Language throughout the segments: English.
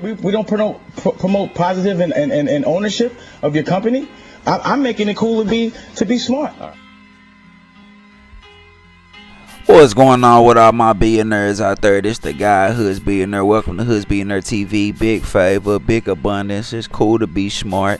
We don't promote positive and ownership of your company. I'm making it cool to be smart. What's going on with all my billionaires out there? This the guy, Hoods Billionaire. Welcome to Hoods Billionaire TV. Big favor, big abundance. It's cool to be smart.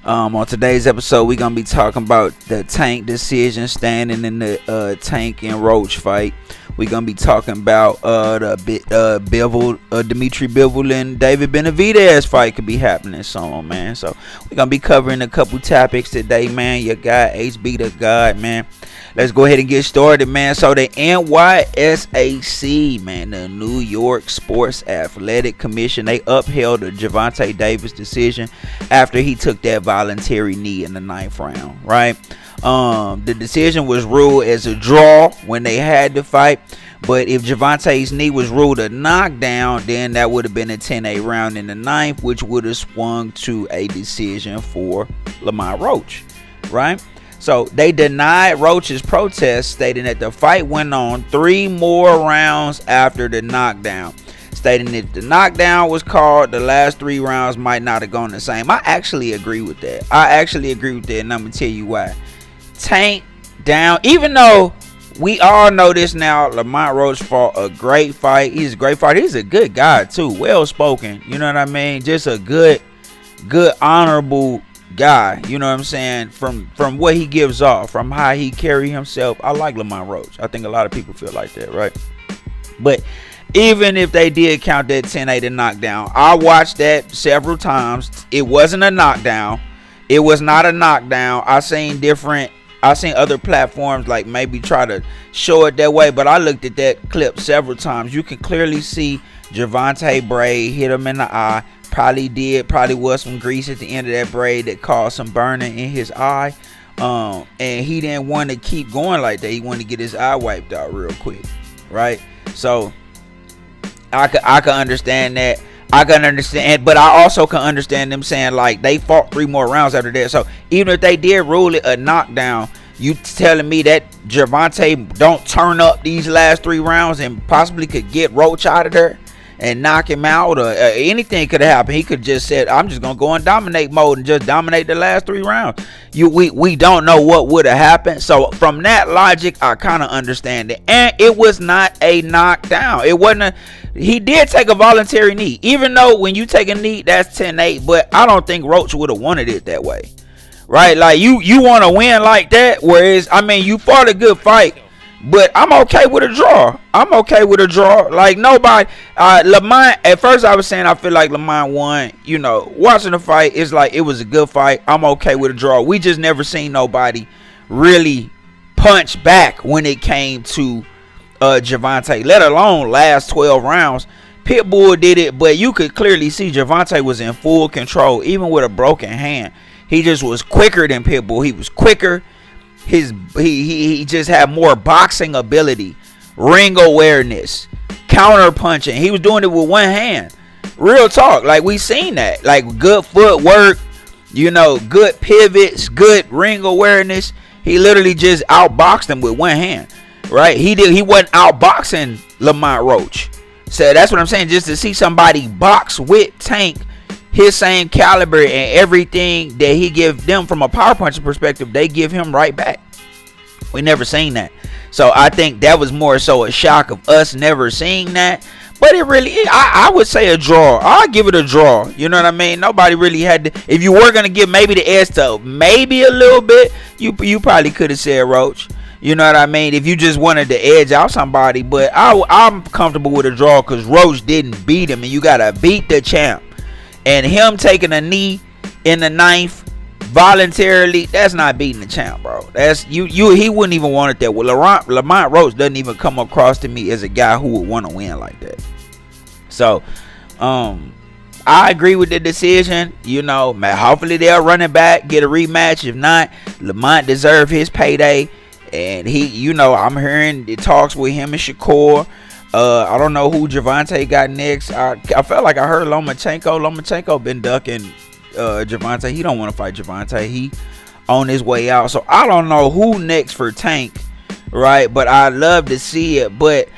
On today's episode, we're gonna be talking about the Tank decision, standing in the Tank and Roach fight. We're gonna be talking about the Bivol, Dimitri Bivol and David Benavidez fight could be happening soon, man. So we're gonna be covering a couple topics today, man. Your guy HB the God, man. Let's go ahead and get started, man. So the NYSAC, man, the New York Sports Athletic Commission, they upheld the Gervonta Davis decision after he took that voluntary knee in the 9th round, right? The decision was ruled as a draw when they had the fight, but if Gervonta's knee was ruled a knockdown, then that would have been a 10-8 round in the 9th, which would have swung to a decision for LAMONT Roach, right? So they denied Roach's protest, stating that the fight went on 3 more rounds after the knockdown, stating that if the knockdown was called, the last 3 rounds might not have gone the same. I actually agree with that. And I'm going to tell you why. Tank down, even though we all know this now, LAMONT Roach fought a great fight. He's a great fighter. He's a good guy too, well spoken, you know what I mean? Just a good honorable guy, you know what I'm saying? From what he gives off, from how he carry himself, I like LAMONT Roach. I think a lot of people feel like that, right? But even if they did count that 10-8 a knockdown, I watched that several times. It wasn't a knockdown. It was not a knockdown. I seen other platforms like maybe try to show it that way, but I looked at that clip several times. You can clearly see Gervonta braid hit him in the eye. Probably was some grease at the end of that braid that caused some burning in his eye. And he didn't want to keep going like that. He wanted to get his eye wiped out real quick, right? So I can understand that. But I also can understand them saying like they fought 3 more rounds after that. So even if they did rule it a knockdown, you telling me that Gervonta don't turn up these last 3 rounds and possibly could get Roach out of there and knock him out, or anything could have happened. He could just said, I'm just gonna go in dominate mode and just dominate the last 3 rounds. We don't know what would have happened. So from that logic, I kind of understand it. And it was not a knockdown. It wasn't he did take a voluntary knee, even though when you take a knee that's 10-8, but I don't think Roach would have wanted it that way, right? Like you want to win like that, whereas I mean you fought a good fight, but I'm okay with a draw. Like nobody, LAMONT, at first I was saying I feel like LAMONT won. You know, watching the fight, it's like it was a good fight. I'm okay with a draw. We just never seen nobody really punch back when it came to Gervonta, let alone last 12 rounds. Pitbull did it, but you could clearly see Gervonta was in full control, even with a broken hand. He just was quicker than Pitbull. He was quicker. He just had more boxing ability, ring awareness, counter punching. He was doing it with one hand. Real talk, like we seen that, like good footwork, you know, good pivots, good ring awareness. He literally just outboxed him with one hand, right? He wasn't outboxing LAMONT Roach. So that's what I'm saying. Just to see somebody box with Tank, his same caliber, and everything that he give them from a power puncher perspective, they give him right back. We never seen that. So I think that was more so a shock of us never seeing that. But it really, I would say a draw. I'll give it a draw. You know what I mean? Nobody really had to. If you were going to give maybe the edge to maybe a little bit, you probably could have said Roach. You know what I mean? If you just wanted to edge out somebody. But I'm comfortable with a draw because Roach didn't beat him. And you got to beat the champ. And him taking a knee in the 9th voluntarily, that's not beating the champ, bro. That's he wouldn't even want it that way. LAMONT Roach doesn't even come across to me as a guy who would want to win like that. So I agree with the decision. You know, man, hopefully they'll run it back, get a rematch. If not, LAMONT deserve his payday. And he, you know, I'm hearing the talks with him and Shakur. I don't know who Gervonta got next. I felt like I heard Lomachenko been ducking Gervonta. He don't want to fight Gervonta. He on his way out. So I don't know who next for Tank, right? But I'd love to see it. But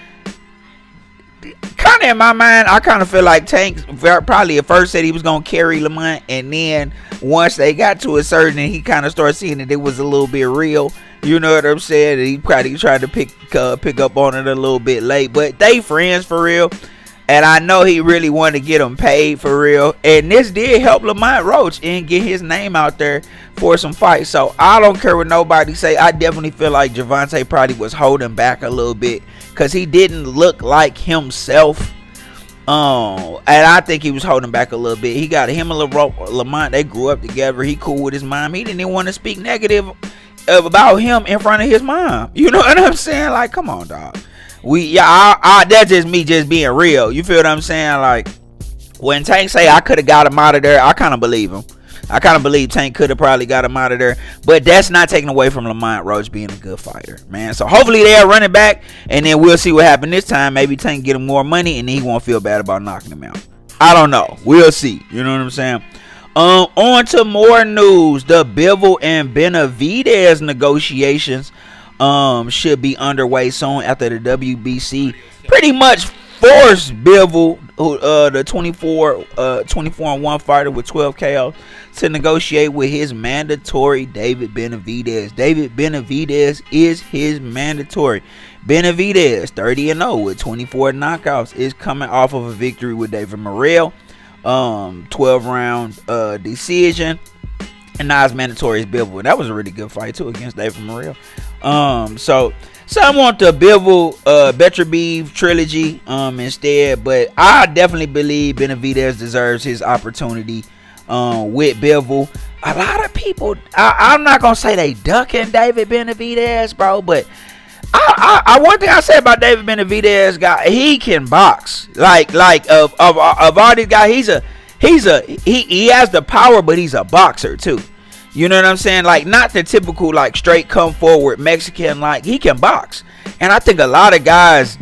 kind of in my mind, I kind of feel like Tank probably at first said he was gonna carry Lamont, and then once they got to a certain, he kind of started seeing that it was a little bit real. You know what I'm saying? He probably tried to pick up on it a little bit late, but they friends for real. And I know he really wanted to get him paid for real. And this did help Lamont Roach and get his name out there for some fights. So I don't care what nobody say. I definitely feel like Gervonta probably was holding back a little bit because he didn't look like himself. And I think he was holding back a little bit. He got him and Lamont. They grew up together. He cool with his mom. He didn't even want to speak negative about him in front of his mom. You know what I'm saying? Like, come on, dog. That's just me just being real. You feel what I'm saying? Like, when Tank say I could have got him out of there, I kind of believe him. I kind of believe Tank could have probably got him out of there. But that's not taking away from Lamont Roach being a good fighter, man. So hopefully they'll run it back, and then we'll see what happens this time. Maybe Tank get him more money, and then he won't feel bad about knocking him out. I don't know. We'll see. You know what I'm saying? On to more news. The Bivol and Benavidez negotiations should be underway soon after the WBC pretty much forced Bivol, the 24-1 fighter with 12 KOs, to negotiate with his mandatory David Benavidez. David Benavidez is his mandatory. Benavidez, 30-0 with 24 knockouts, is coming off of a victory with David Morrell, 12-round decision. And now it's mandatory is Bivol. That was a really good fight too against David Morrell. So some want the Bivol Better Beef trilogy instead, but I definitely believe Benavidez deserves his opportunity with Bivol. A lot of people, I'm not gonna say they ducking David Benavidez, bro, but I one thing I say about David Benavidez, guy, he can box. Like of all these guys, he has the power, but he's a boxer too. You know what I'm saying? Like, not the typical like straight come forward Mexican. Like, he can box, and I think a lot of guys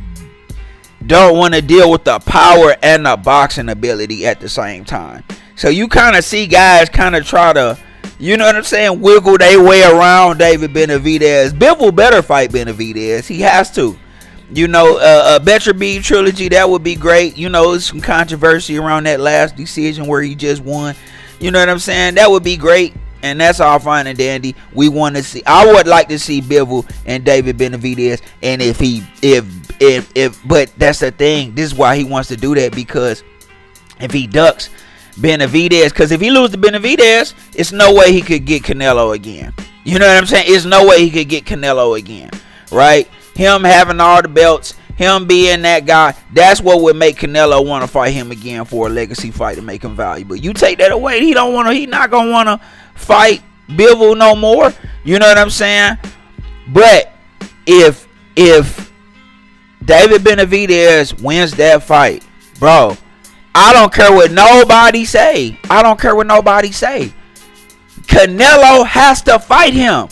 don't want to deal with the power and the boxing ability at the same time. So you kind of see guys kind of try to, you know what I'm saying, wiggle their way around David Benavidez. Bivol better fight Benavidez. He has to. You know, a Better Beef trilogy, that would be great. You know, some controversy around that last decision where he just won. You know what I'm saying? That would be great. And that's all fine and dandy. We want to see. I would like to see Bivol and David Benavidez. And but that's the thing. This is why he wants to do that, because if he ducks Benavidez, because if he loses to Benavidez, it's no way he could get Canelo again. You know what I'm saying? It's no way he could get Canelo again, right? Him having all the belts, him being that guy, that's what would make Canelo want to fight him again for a legacy fight to make him valuable. You take that away, he not gonna want to fight Bivol no more. You know what I'm saying? But if David Benavidez wins that fight, bro, I don't care what nobody say. Canelo has to fight him.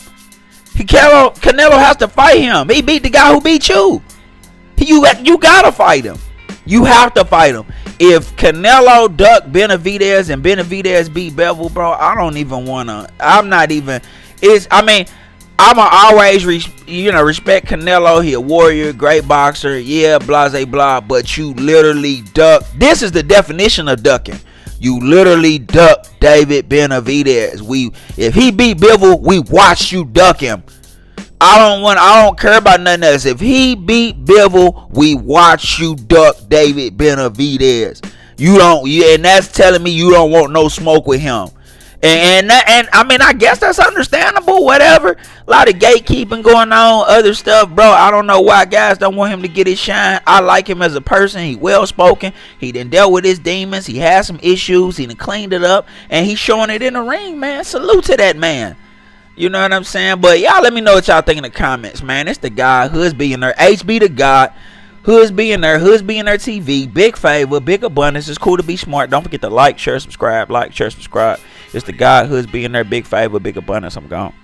Canelo has to fight him. He beat the guy who beat you. You gotta fight him. You have to fight him. If Canelo duck Benavidez and Benavidez beat Bivol, bro, I don't even wanna. I'm not even. I'ma always respect Canelo. He a warrior, great boxer, yeah, blah blah. But you literally duck. This is the definition of ducking. You literally duck David Benavidez. If he beat Bivol, we watch you duck him. I don't care about nothing else. If he beat Bivol, we watch you duck David Benavidez. And that's telling me you don't want no smoke with him. And I mean, I guess that's understandable, whatever. A lot of gatekeeping going on, other stuff, bro. I don't know why guys don't want him to get his shine. I like him as a person. He well spoken. He done dealt with his demons. He had some issues. He done cleaned it up, and he's showing it in the ring, man. Salute to that man. You know what I'm saying? But y'all let me know what y'all think in the comments, man. It's the guy, Hoods Billionaire, HB the God, Hoods Billionaire TV, big favor, big abundance. It's cool to be smart. Don't forget to like, share, subscribe. It's the guy, Hoods Billionaire, big favor, big abundance. I'm gone.